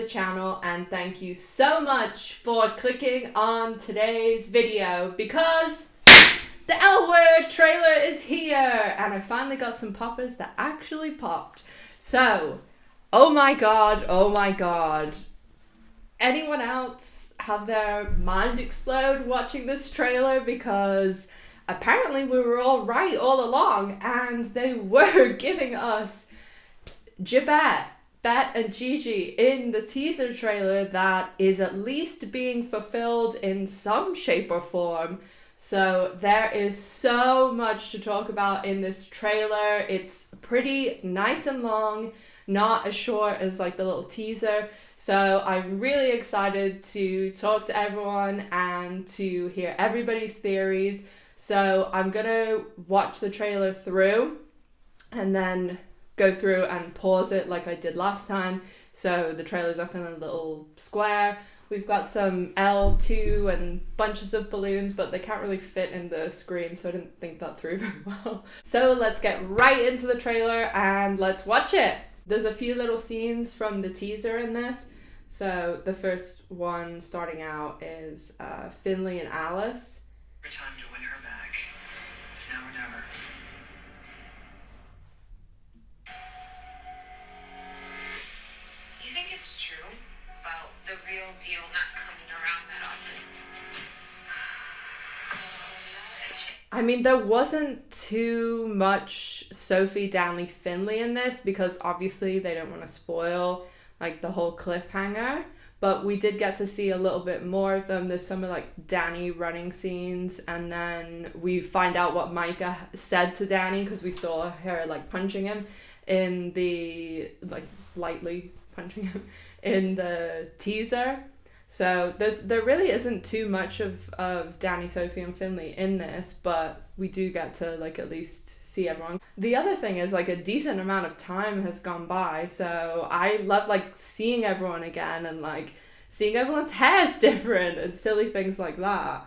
the channel, and thank you so much for clicking on today's video because the L Word trailer is here and I finally got some poppers that actually popped. So, oh my god. Anyone else have their mind explode watching this trailer? Because apparently we were all right all along and they were giving us Bette and Gigi in the teaser trailer that is at least being fulfilled in some shape or form. So there is so much to talk about in this trailer. It's pretty nice and long, not as short as like the little teaser. So I'm really excited to talk to everyone and to hear everybody's theories. So I'm gonna watch the trailer through and then go through and pause it like I did last time. So the trailer's up in a little square. We've got some L2 and bunches of balloons, but they can't really fit in the screen, so I didn't think that through very well. So let's get right into the trailer and let's watch it. There's a few little scenes from the teaser in this. So the first one starting out is Finley and Alice. Time to win her back. It's now or never. You think it's true about the real deal not coming around that often? I mean, there wasn't too much Sophie, Downey, Finley in this because obviously they don't want to spoil like the whole cliffhanger, but we did get to see a little bit more of them. There's some of like Danny running scenes, and then we find out what Micah said to Danny because we saw her like punching him in the like lightly punching him in the teaser. So there really isn't too much of Danny, Sophie and Finley in this, but we do get to like at least see everyone. The other thing is like a decent amount of time has gone by, so I love like seeing everyone again and like seeing everyone's hair's different and silly things like that.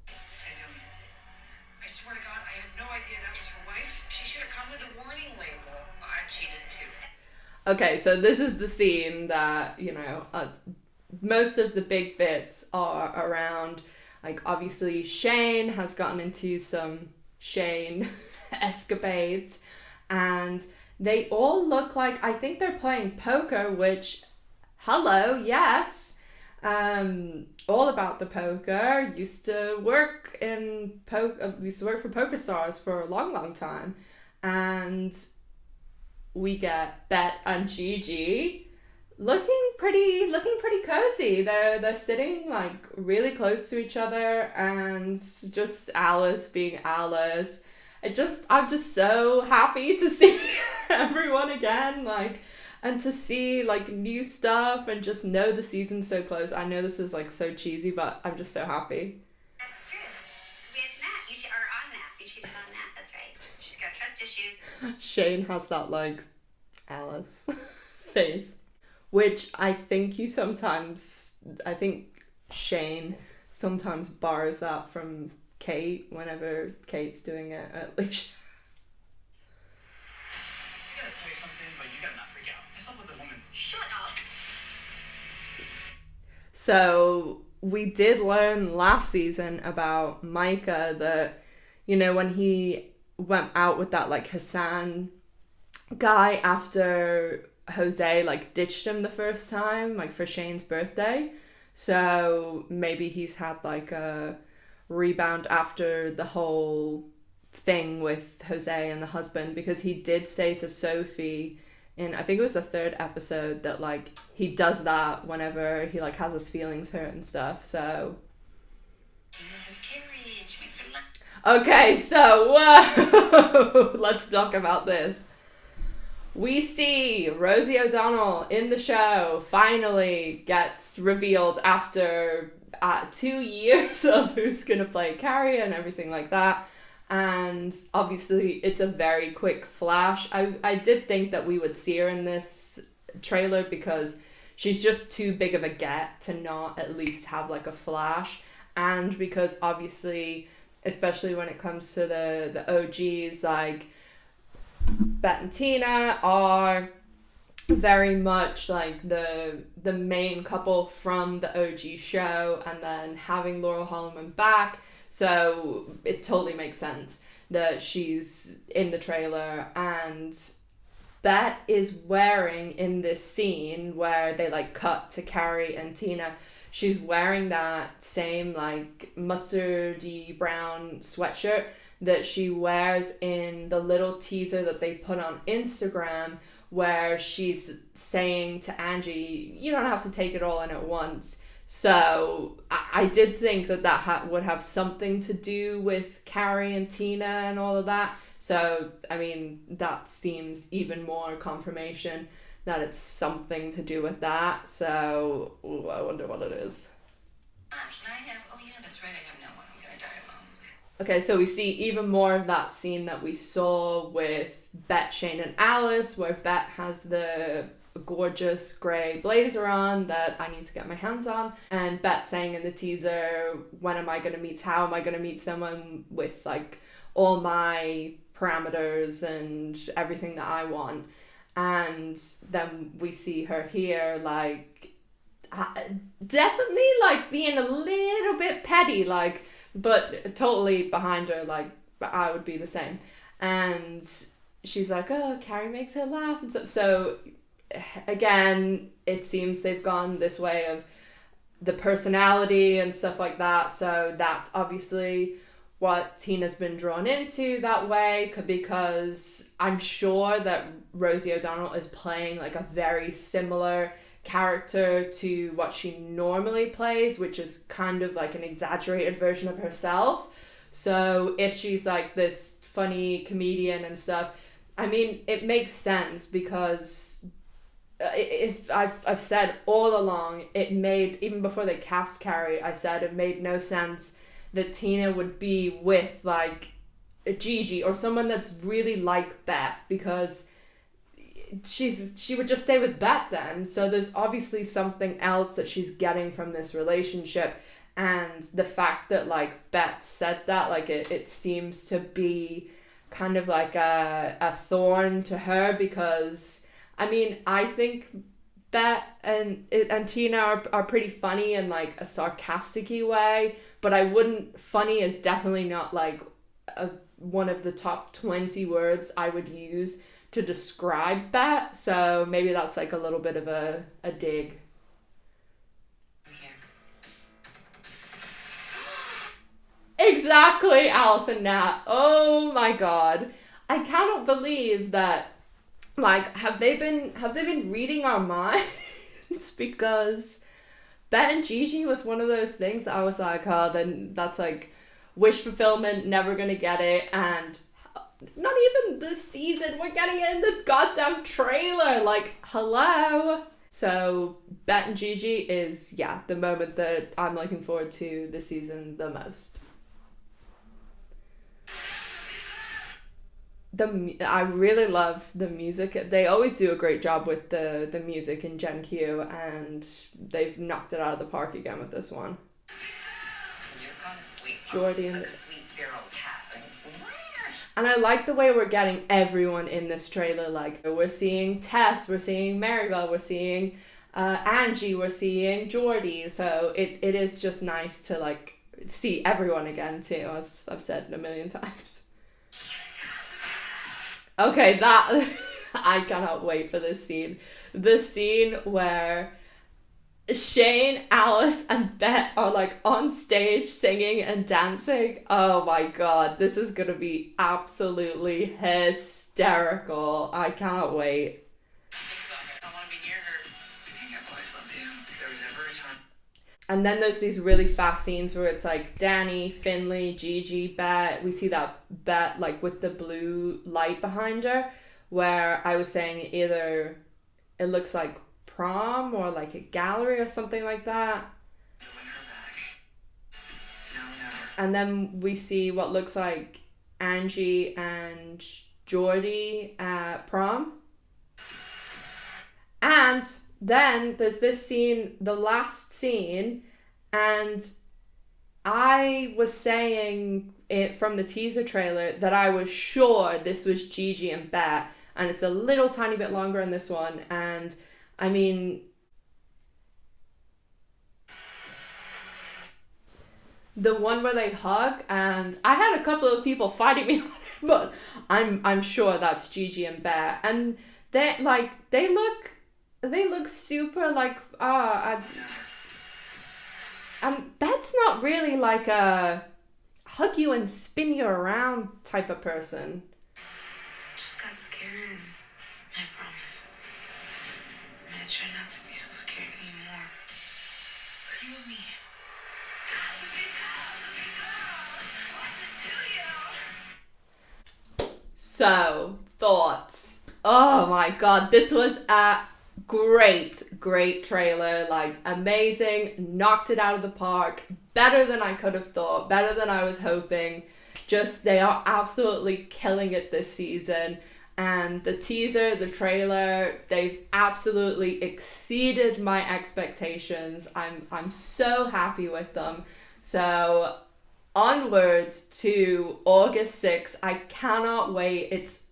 Hey, Dylan. I swear to God, I had no idea that was your wife. She should have come with a warning label. I cheated too. Okay, so this is the scene that, you know, most of the big bits are around, like obviously Shane has gotten into some Shane escapades and they all look like, I think they're playing poker, which, hello, yes, all about the poker. Used to work for Poker Stars for a long time, and we get Bette and Gigi looking pretty cozy. They're sitting like really close to each other, and just Alice being Alice. I'm just so happy to see everyone again, like, and to see like new stuff and just know the season's so close. I know this is like so cheesy, but I'm just so happy. That's true. With Nat, you on Nat. You cheated on Nat. That's right. She's got trust issues. Shane has that like Alice face, which I think Shane sometimes borrows that from Kate whenever Kate's doing it at least. I gotta tell you something, but you gotta not freak out. I slept with a woman. Shut up. So we did learn last season about Micah that, you know, when he went out with that like Hassan guy after Jose like ditched him the first time, like for Shane's birthday. So maybe he's had like a rebound after the whole thing with Jose and the husband, because he did say to Sophie in, I think it was the 3rd episode, that like he does that whenever he like has his feelings hurt and stuff. So okay, so whoa, let's talk about this. We see Rosie O'Donnell in the show finally gets revealed after 2 years of who's gonna play Carrie and everything like that. And obviously it's a very quick flash. I did think that we would see her in this trailer because she's just too big of a get to not at least have like a flash, and because obviously, especially when it comes to the OGs, like Bette and Tina are very much like the main couple from the OG show, and then having Laurel Holloman back, so it totally makes sense that she's in the trailer. And Bette is wearing, in this scene where they like cut to Carrie and Tina, she's wearing that same like mustardy brown sweatshirt that she wears in the little teaser that they put on Instagram, where she's saying to Angie, you don't have to take it all in at once. So I did think that would have something to do with Carrie and Tina and all of that. So, I mean, that seems even more confirmation that it's something to do with that. So, I wonder what it is. Oh yeah, that's right, I have no one. I'm gonna die alone. Okay, so we see even more of that scene that we saw with Bette, Shane, and Alice, where Bette has the gorgeous grey blazer on that I need to get my hands on, and Bette saying in the teaser, how am I going to meet someone with like all my parameters and everything that I want. And then we see her here like definitely like being a little bit petty, like, but totally behind her, like I would be the same. And she's like, oh, Carrie makes her laugh and stuff. So again, it seems they've gone this way of the personality and stuff like that. So that's obviously what Tina's been drawn into that way, because I'm sure that Rosie O'Donnell is playing like a very similar character to what she normally plays, which is kind of like an exaggerated version of herself. So if she's like this funny comedian and stuff, I mean, it makes sense, because if I've said all along, it made, even before they cast Carrie, I said it made no sense that Tina would be with like a Gigi or someone that's really like Bette, because she would just stay with Bette then. So there's obviously something else that she's getting from this relationship, and the fact that like Bette said that, like it seems to be kind of like a thorn to her, because I mean, I think Bette and Tina are pretty funny in like a sarcastic-y way, but I wouldn't, funny is definitely not like one of the top 20 words I would use to describe Bette. So maybe that's like a little bit of a dig. I'm here. Exactly, Alice and Nat. Oh my god. I cannot believe that, like, have they been reading our minds? Because Bette and Gigi was one of those things that I was like, oh, then that's like wish fulfillment, never gonna get it. And not even this season, we're getting it in the goddamn trailer. Like, hello. So Bette and Gigi is, yeah, the moment that I'm looking forward to this season the most. I really love the music. They always do a great job with the music in Gen Q, and they've knocked it out of the park again with this one. You're kind of sweet. Jordy and a sweet feral cat. And I like the way we're getting everyone in this trailer. Like, we're seeing Tess, we're seeing Maribel, we're seeing Angie, we're seeing Jordy. So it is just nice to like see everyone again too, as I've said a million times. Okay, that I cannot wait for this scene. The scene where Shane, Alice, and Bette are like on stage singing and dancing. Oh my god, this is gonna be absolutely hysterical. I cannot wait. I don't want to be near her. I think I've always loved you. If there was ever a time. And then there's these really fast scenes where it's like Danny, Finley, Gigi, Bette. We see that Bette like with the blue light behind her, where I was saying either it looks like prom or like a gallery or something like that. Win her back. It's now or never. And then we see what looks like Angie and Jordy at prom. And then there's this scene, the last scene, and I was saying it from the teaser trailer that I was sure this was Gigi and Bette, and it's a little tiny bit longer in this one. And I mean, the one where they hug, and I had a couple of people fighting me on it, but I'm sure that's Gigi and Bette, and they look super like and Bette's not really like a hug you and spin you around type of person. Just got scared. I promise. I'm gonna try not to be so scared anymore. See with me. So, thoughts. Oh my god, this was a great trailer. Like, amazing, knocked it out of the park, better than I could have thought, better than I was hoping. Just, they are absolutely killing it this season. And the teaser, the trailer, they've absolutely exceeded my expectations. I'm so happy with them. So onwards to August 6th. I cannot wait. It's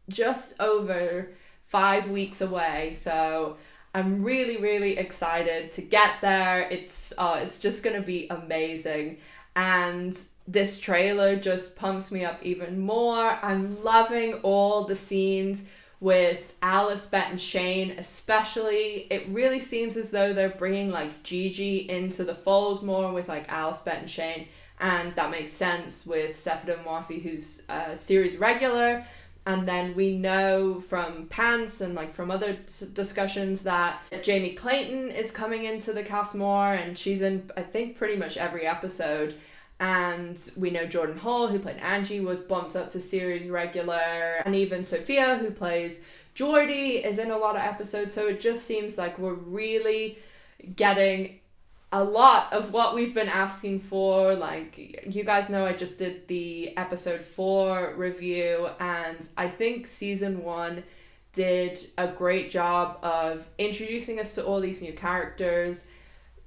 just over 5 weeks away. So I'm really excited to get there. It's just gonna be amazing. And this trailer just pumps me up even more. I'm loving all the scenes with Alice, Bette, and Shane especially. It really seems as though they're bringing like Gigi into the fold more with like Alice, Bette, and Shane. And that makes sense with Sefida and Morphy, who's a series regular. And then we know from Pants and like from other discussions that Jamie Clayton is coming into the cast more, and she's in, I think, pretty much every episode. And we know Jordan Hall, who played Angie, was bumped up to series regular. And even Sophia, who plays Geordie, is in a lot of episodes. So it just seems like we're really getting a lot of what we've been asking for. Like, you guys know I just did the episode 4 review, and I think season 1 did a great job of introducing us to all these new characters,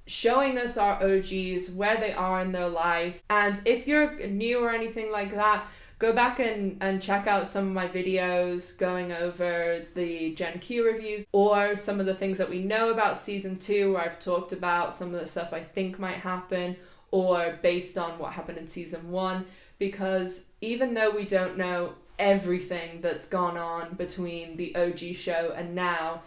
showing us our OGs, where they are in their life. And if you're new or anything like that, go back and check out some of my videos going over the Gen Q reviews, or some of the things that we know about season 2, where I've talked about some of the stuff I think might happen, or based on what happened in season 1. Because even though we don't know everything that's gone on between the OG show and now,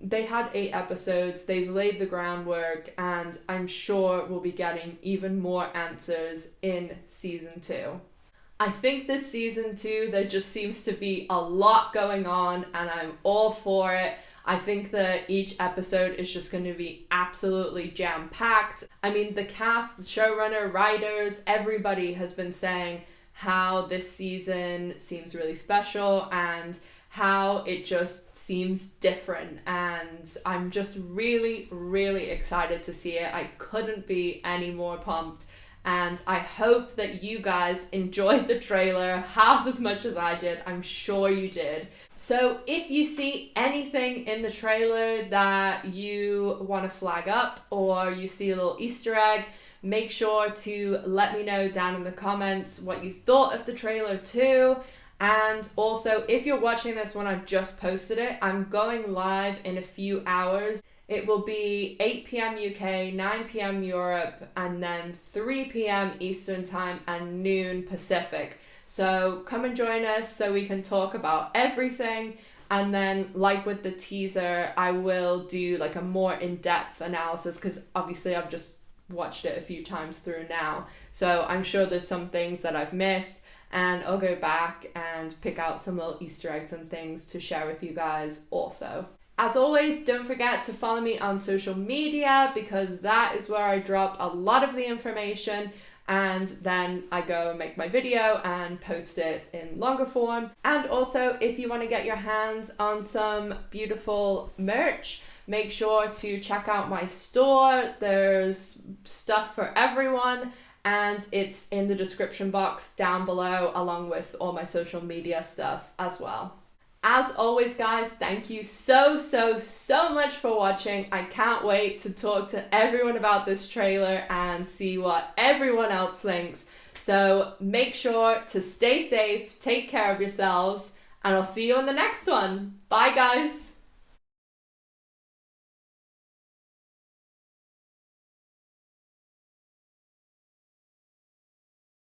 they had 8 episodes, they've laid the groundwork, and I'm sure we'll be getting even more answers in season 2. I think this season 2, there just seems to be a lot going on, and I'm all for it. I think that each episode is just going to be absolutely jam-packed. I mean, the cast, the showrunner, writers, everybody has been saying how this season seems really special and how it just seems different, and I'm just really excited to see it. I couldn't be any more pumped, and I hope that you guys enjoyed the trailer half as much as I did. I'm sure you did. So if you see anything in the trailer that you want to flag up, or you see a little Easter egg, make sure to let me know down in the comments what you thought of the trailer too. And also, if you're watching this when I've just posted it, I'm going live in a few hours. It will be 8 p.m. UK, 9 p.m. Europe, and then 3 p.m. Eastern Time and noon Pacific. So come and join us so we can talk about everything. And then, like with the teaser, I will do like a more in-depth analysis, because obviously I've just watched it a few times through now. So I'm sure there's some things that I've missed, and I'll go back and pick out some little Easter eggs and things to share with you guys also. As always, don't forget to follow me on social media, because that is where I drop a lot of the information, and then I go and make my video and post it in longer form. And also, if you want to get your hands on some beautiful merch, make sure to check out my store. There's stuff for everyone, and it's in the description box down below, along with all my social media stuff as well. As always, guys, thank you so much for watching. I can't wait to talk to everyone about this trailer and see what everyone else thinks. So make sure to stay safe, take care of yourselves, And I'll see you on the next one. Bye, guys.